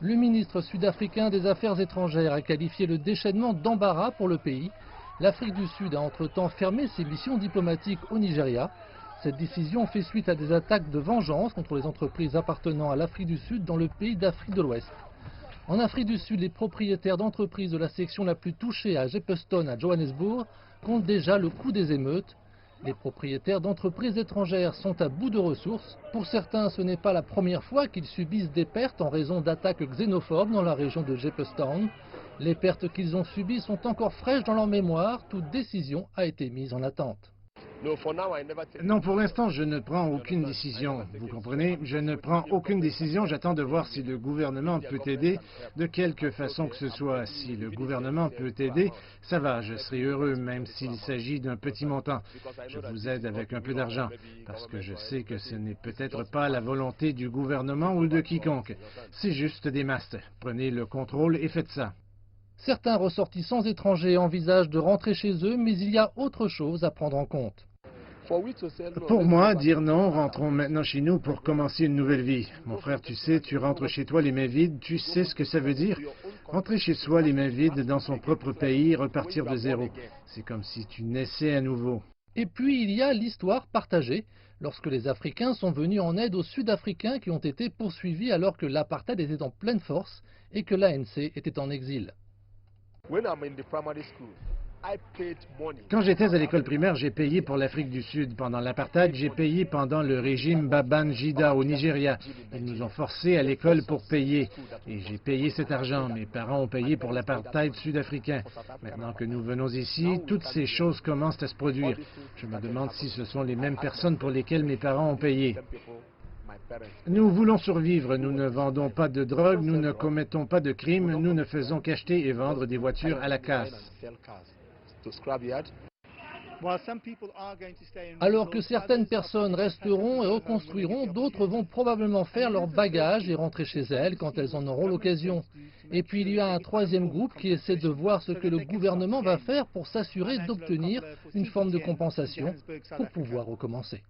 Le ministre sud-africain des Affaires étrangères a qualifié le déchaînement d'embarras pour le pays. L'Afrique du Sud a entre-temps fermé ses missions diplomatiques au Nigeria. Cette décision fait suite à des attaques de vengeance contre les entreprises appartenant à l'Afrique du Sud dans le pays d'Afrique de l'Ouest. En Afrique du Sud, les propriétaires d'entreprises de la section la plus touchée à Jeppeston à Johannesburg comptent déjà le coût des émeutes. Les propriétaires d'entreprises étrangères sont à bout de ressources. Pour certains, ce n'est pas la première fois qu'ils subissent des pertes en raison d'attaques xénophobes dans la région de Jeppeston. Les pertes qu'ils ont subies sont encore fraîches dans leur mémoire. Toute décision a été mise en attente. Non, pour l'instant, je ne prends aucune décision. Vous comprenez? Je ne prends aucune décision. J'attends de voir si le gouvernement peut aider de quelque façon que ce soit. Si le gouvernement peut aider, ça va, je serai heureux, même s'il s'agit d'un petit montant. Je vous aide avec un peu d'argent, parce que je sais que ce n'est peut-être pas la volonté du gouvernement ou de quiconque. C'est juste des masses. Prenez le contrôle et faites ça. Certains ressortissants étrangers envisagent de rentrer chez eux, mais il y a autre chose à prendre en compte. Pour moi, dire non, rentrons maintenant chez nous pour commencer une nouvelle vie. Mon frère, tu sais, tu rentres chez toi les mains vides, tu sais ce que ça veut dire? Rentrer chez soi les mains vides dans son propre pays, repartir de zéro. C'est comme si tu naissais à nouveau. Et puis il y a l'histoire partagée, lorsque les Africains sont venus en aide aux Sud-Africains qui ont été poursuivis alors que l'apartheid était en pleine force et que l'ANC était en exil. Quand j'étais à l'école primaire, j'ai payé pour l'Afrique du Sud. Pendant l'apartheid, j'ai payé pendant le régime Babangida au Nigeria. Ils nous ont forcés à l'école pour payer. Et j'ai payé cet argent. Mes parents ont payé pour l'apartheid sud-africain. Maintenant que nous venons ici, toutes ces choses commencent à se produire. Je me demande si ce sont les mêmes personnes pour lesquelles mes parents ont payé. Nous voulons survivre, nous ne vendons pas de drogue, nous ne commettons pas de crimes, nous ne faisons qu'acheter et vendre des voitures à la casse. Alors que certaines personnes resteront et reconstruiront, d'autres vont probablement faire leurs bagages et rentrer chez elles quand elles en auront l'occasion. Et puis il y a un troisième groupe qui essaie de voir ce que le gouvernement va faire pour s'assurer d'obtenir une forme de compensation pour pouvoir recommencer.